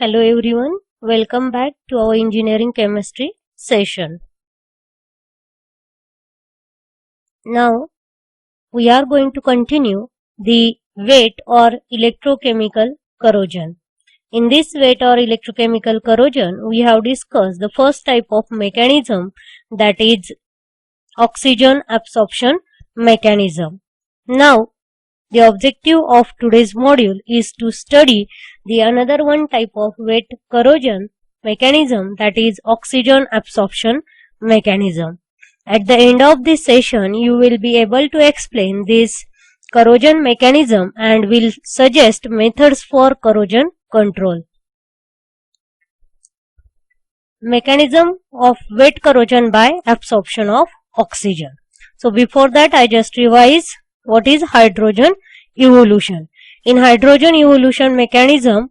Hello everyone, welcome back to our engineering chemistry session. Now we are going to continue the wet or electrochemical corrosion. In this wet or electrochemical corrosion, we have discussed the first type of mechanism, that is oxygen absorption mechanism. Now the objective of today's module is to study the another one type of wet corrosion mechanism, that is oxygen absorption mechanism. At the end of this session, you will be able to explain this corrosion mechanism and will suggest methods for corrosion control. Mechanism of wet corrosion by absorption of oxygen. So before that, I just revise what is hydrogen evolution. In hydrogen evolution mechanism,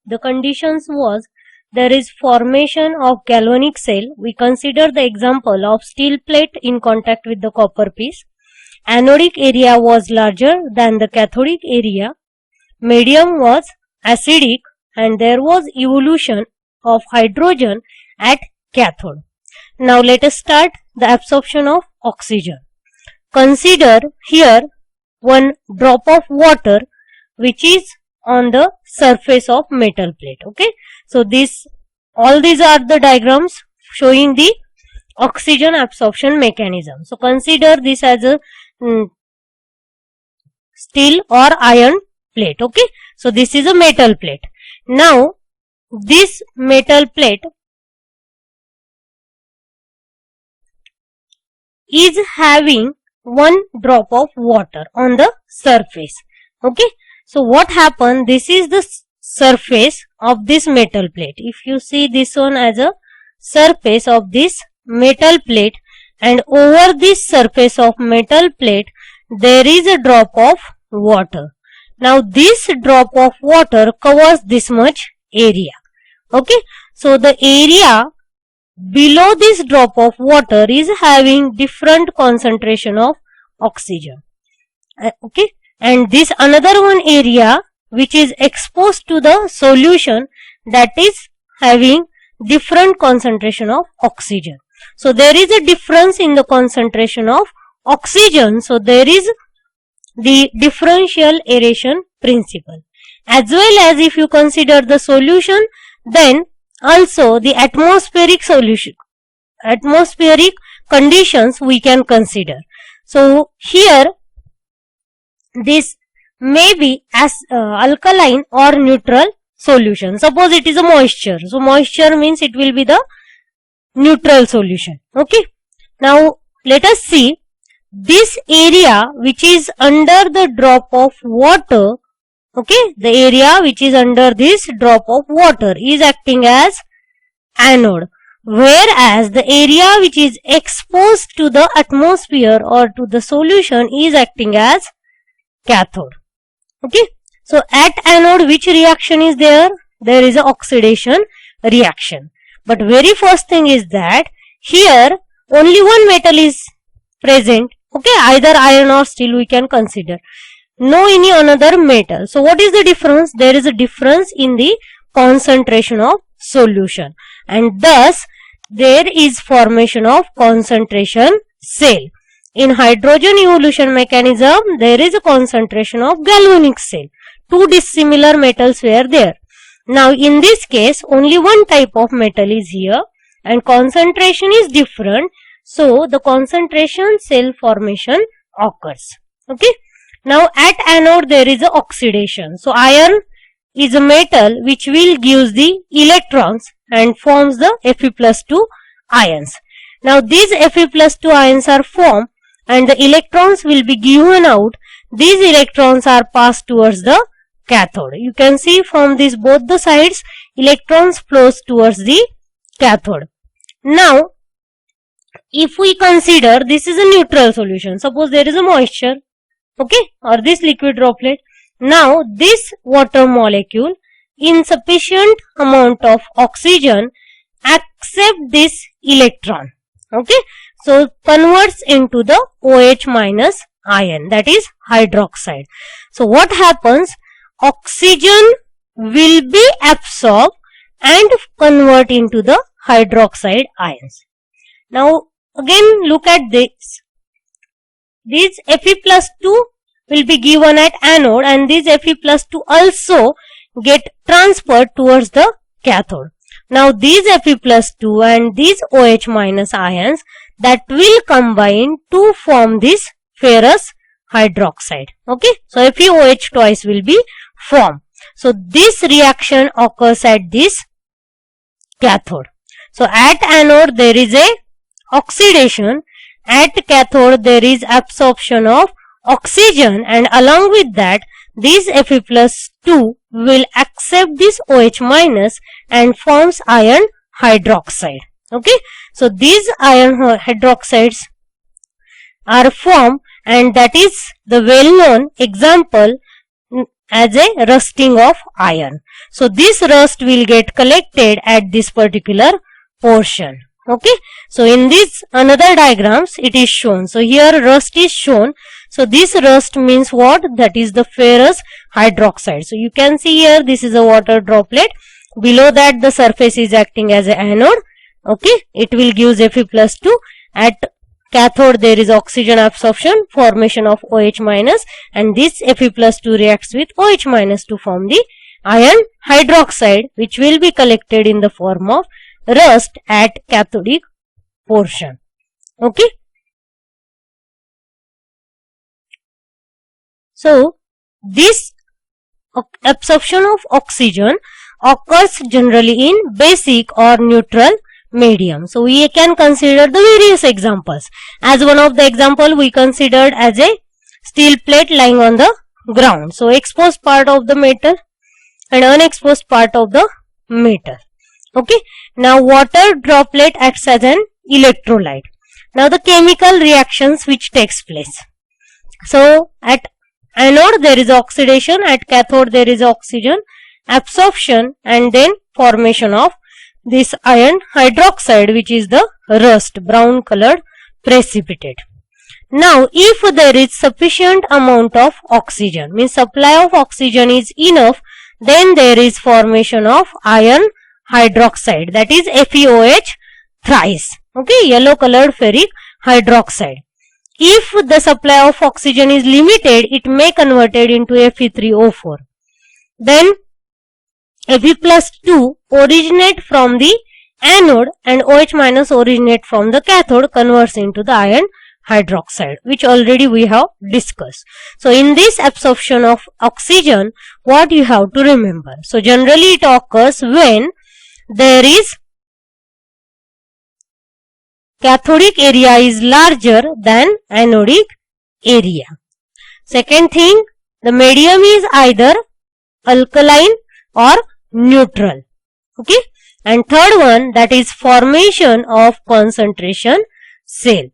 the conditions was there is formation of galvanic cell. We consider the example of steel plate in contact with the copper piece. Anodic area was larger than the cathodic area. Medium was acidic and there was evolution of hydrogen at cathode. Now let us start the absorption of oxygen. Consider here one drop of water which is on the surface of metal plate. Okay, so all these are the diagrams showing the oxygen absorption mechanism. So consider this as a steel or iron plate. Okay, so this is a metal plate. Now this metal plate is having one drop of water on the surface. Okay, so what happened, this is the surface of this metal plate. If you see this one as a surface of this metal plate, and over this surface of metal plate there is a drop of water. Now this drop of water covers this much area. Okay, so the area below this drop of water is having different concentration of oxygen. Okay, and this another one area which is exposed to the solution, that is having different concentration of oxygen. So there is a difference in the concentration of oxygen. So there is the differential aeration principle. As well as if you consider the solution, then also the atmospheric conditions we can consider. So here this may be as alkaline or neutral solution. Suppose it is a moisture. So moisture means it will be the neutral solution. Okay. Now let us see this area which is under the drop of water. Okay, the area which is under this drop of water is acting as anode, whereas the area which is exposed to the atmosphere or to the solution is acting as cathode. Okay, so at anode which reaction is there? There is an oxidation reaction. But very first thing is that here only one metal is present. Okay, either iron or steel we can consider. No any another metal. So what is the difference? There is a difference in the concentration of solution, and thus there is formation of concentration cell. In hydrogen evolution mechanism, there is a concentration of galvanic cell. Two dissimilar metals were there. Now in this case only one type of metal is here and concentration is different. So the concentration cell formation occurs. Okay. Now at anode there is a oxidation. So iron is a metal which will give the electrons and forms the Fe+2 ions. Now these Fe+2 ions are formed and the electrons will be given out. These electrons are passed towards the cathode. You can see from this both the sides electrons flows towards the cathode. Now if we consider this is a neutral solution, suppose there is a moisture, okay, or this liquid droplet. Now this water molecule in sufficient amount of oxygen accept this electron. Okay, so converts into the OH minus ion, that is hydroxide. So what happens? Oxygen will be absorbed and convert into the hydroxide ions. Now again look at this. This Fe+2 will be given at anode, and this Fe+2 also get transferred towards the cathode. Now these Fe+2 and these OH- ions that will combine to form this ferrous hydroxide. Okay, so FeOH twice will be formed. So this reaction occurs at this cathode. So at anode there is a oxidation, at cathode there is absorption of oxygen, and along with that this Fe+2 will accept this OH- and forms iron hydroxide. Okay, so these iron hydroxides are formed, and that is the well-known example as a rusting of iron. So this rust will get collected at this particular portion. Okay, so in this another diagrams it is shown. So here rust is shown. So this rust means what? That is the ferrous hydroxide. So you can see here this is a water droplet. Below that the surface is acting as an anode. Okay, it will give Fe+2. At cathode there is oxygen absorption, formation of OH-, and this Fe+2 reacts with OH- to form the iron hydroxide, which will be collected in the form of rust at cathodic portion. Okay, so this absorption of oxygen occurs generally in basic or neutral medium. So we can consider the various examples. As one of the example we considered as a steel plate lying on the ground. So exposed part of the metal and unexposed part of the metal. Okay, now water droplet acts as an electrolyte. Now the chemical reactions which takes place. So at anode there is oxidation, at cathode there is oxygen absorption, and then formation of this iron hydroxide, which is the rust, brown colored precipitate. Now if there is sufficient amount of oxygen, means supply of oxygen is enough, then there is formation of iron hydroxide, that is FeOH thrice. Okay, yellow colored ferric hydroxide. If the supply of oxygen is limited, it may converted into Fe3O4. Then Fe+2 originate from the anode and OH- originate from the cathode, converts into the iron hydroxide, which already we have discussed. So in this absorption of oxygen, what you have to remember? So generally it occurs when there is cathodic area is larger than anodic area. Second thing, the medium is either alkaline or neutral. Okay, and third one, that is formation of concentration cell.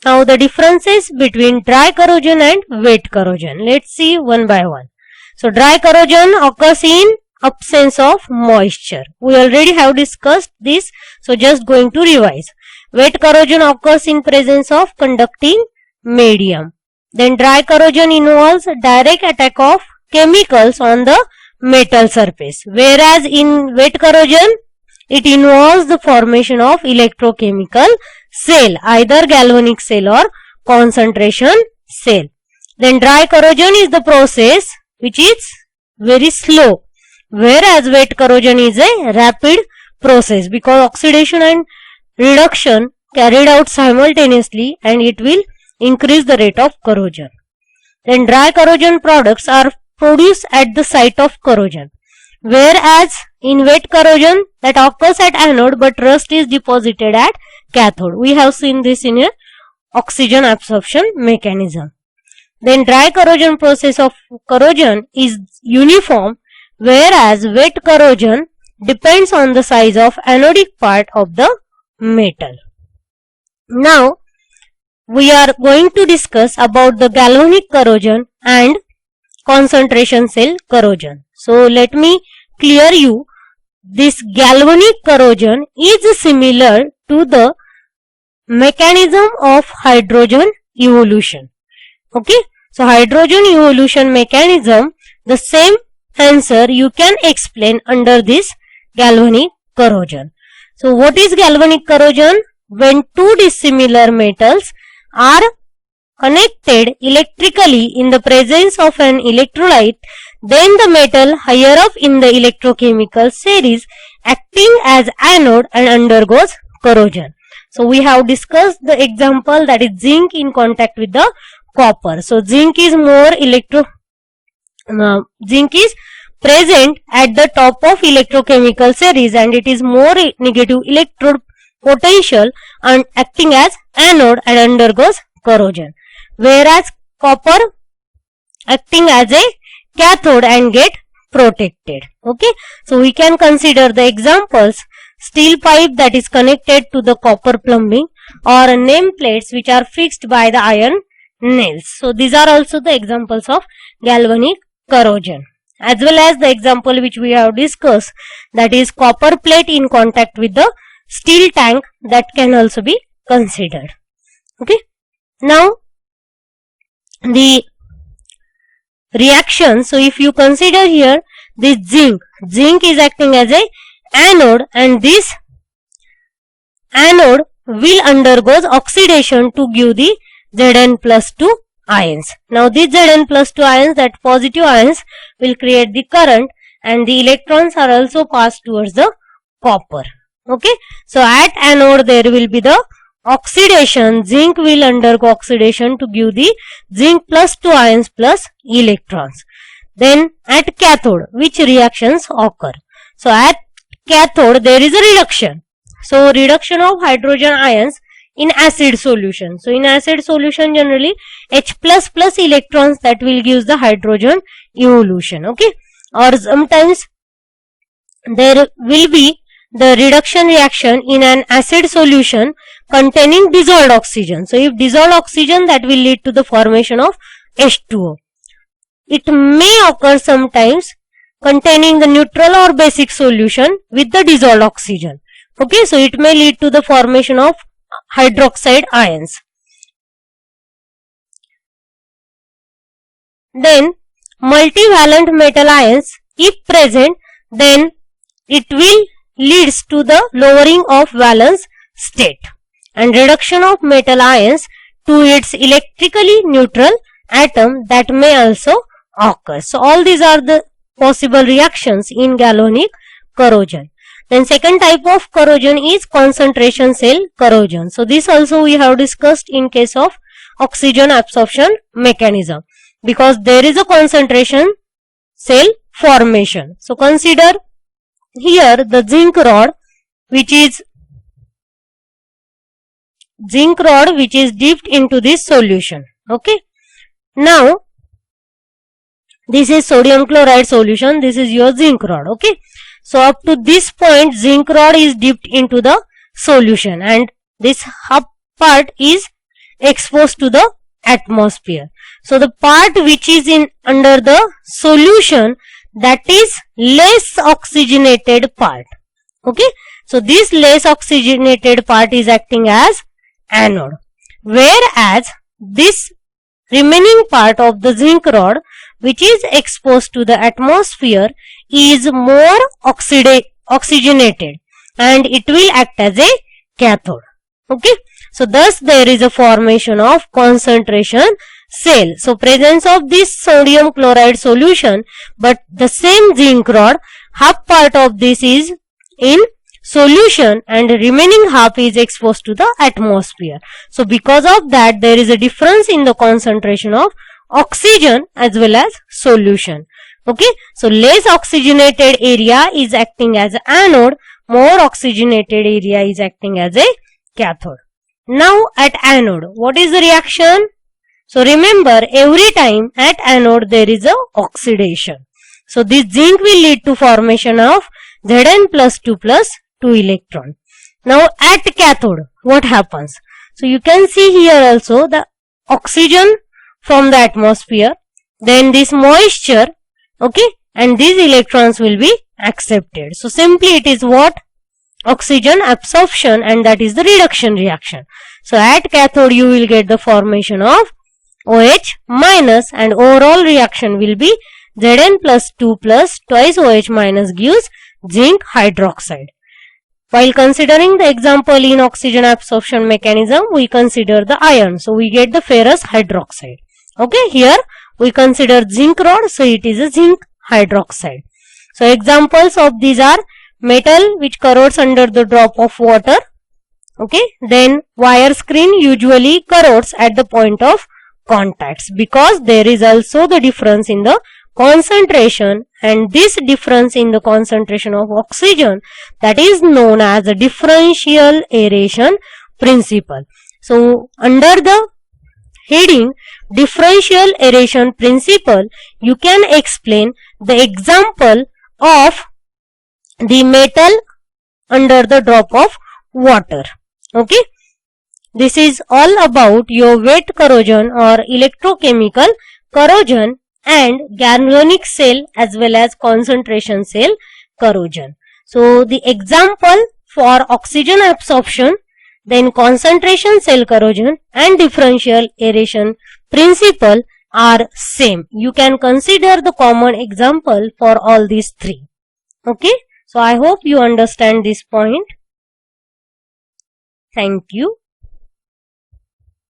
Now the differences between dry corrosion and wet corrosion. Let's see one by one. So dry corrosion occurs in absence of moisture. We already have discussed this, so just going to revise. Wet corrosion occurs in presence of conducting medium. Then dry corrosion involves direct attack of chemicals on the metal surface, whereas in wet corrosion it involves the formation of electrochemical cell, either galvanic cell or concentration cell. Then dry corrosion is the process which is very slow, whereas wet corrosion is a rapid process, because oxidation and reduction carried out simultaneously and it will increase the rate of corrosion. Then dry corrosion products are produced at the site of corrosion, whereas in wet corrosion that occurs at anode but rust is deposited at cathode. We have seen this in a oxygen absorption mechanism. Then dry corrosion process of corrosion is uniform, whereas wet corrosion depends on the size of anodic part of the metal. Now we are going to discuss about the galvanic corrosion and concentration cell corrosion. So let me clear you, this galvanic corrosion is similar to the mechanism of hydrogen evolution. Okay, so hydrogen evolution mechanism, the same answer you can explain under this galvanic corrosion. So what is galvanic corrosion? When two dissimilar metals are connected electrically in the presence of an electrolyte, then the metal higher up in the electrochemical series acting as anode and undergoes corrosion. So we have discussed the example, that is zinc in contact with the copper. So zinc is zinc is present at the top of electrochemical series and it is more negative electrode potential and acting as anode and undergoes corrosion. Whereas copper acting as a cathode and get protected. Okay. So we can consider the examples: steel pipe that is connected to the copper plumbing, or name plates which are fixed by the iron nails. So these are also the examples of galvanic corrosion, as well as the example which we have discussed, that is copper plate in contact with the steel tank, that can also be considered. Okay. Now the reaction. So if you consider here this zinc is acting as a anode, and this anode will undergoes oxidation to give the Zn+2 ions. Now these Zn+2 ions, that positive ions, will create the current and the electrons are also passed towards the copper. Okay. So at anode there will be the oxidation, zinc will undergo oxidation to give the Zn+2 ions plus electrons. Then at cathode, which reactions occur? So at cathode there is a reduction. So reduction of hydrogen ions in acid solution. So in acid solution generally H++ electrons, that will give the hydrogen evolution. Okay. Or sometimes there will be the reduction reaction in an acid solution containing dissolved oxygen. So if dissolved oxygen, that will lead to the formation of H2O. It may occur sometimes containing the neutral or basic solution with the dissolved oxygen. Okay, so it may lead to the formation of hydroxide ions. Then multivalent metal ions, if present, then it will leads to the lowering of valence state and reduction of metal ions to its electrically neutral atom, that may also occur. So all these are the possible reactions in galvanic corrosion. Then second type of corrosion is concentration cell corrosion. So this also we have discussed in case of oxygen absorption mechanism, because there is a concentration cell formation. So consider here the zinc rod which is dipped into this solution. Okay. Now this is sodium chloride solution, this is your zinc rod. Okay. So up to this point zinc rod is dipped into the solution and this half part is exposed to the atmosphere. So the part which is in under the solution, that is less oxygenated part. Okay. So this less oxygenated part is acting as anode, whereas this remaining part of the zinc rod which is exposed to the atmosphere is more oxygenated and it will act as a cathode. Okay. So thus there is a formation of concentration cell. So presence of this sodium chloride solution, but the same zinc rod, half part of this is in solution and remaining half is exposed to the atmosphere. So because of that there is a difference in the concentration of oxygen as well as solution. Okay. So less oxygenated area is acting as anode, more oxygenated area is acting as a cathode. Now at anode, what is the reaction? So remember, every time at anode there is a oxidation. So this zinc will lead to formation of Zn+2 plus 2 electron. Now at cathode, what happens? So you can see here also the oxygen from the atmosphere, then this moisture, okay, and these electrons will be accepted. So simply it is what? Oxygen absorption, and that is the reduction reaction. So at cathode you will get the formation of OH minus and overall reaction will be Zn plus 2 plus twice OH minus gives zinc hydroxide. While considering the example in oxygen absorption mechanism, we consider the iron. So we get the ferrous hydroxide. Okay, here we consider zinc rod, so it is a zinc hydroxide. So examples of these are metal which corrodes under the drop of water. Okay, then wire screen usually corrodes at the point of contacts because there is also the difference in the concentration, and this difference in the concentration of oxygen, that is known as a differential aeration principle. So under the heading differential aeration principle, you can explain the example of the metal under the drop of water. Okay, this is all about your wet corrosion or electrochemical corrosion and galvanic cell as well as concentration cell corrosion. So the example for oxygen absorption, then concentration cell corrosion and differential aeration principle are same. You can consider the common example for all these three. Okay, so I hope you understand this point. Thank you.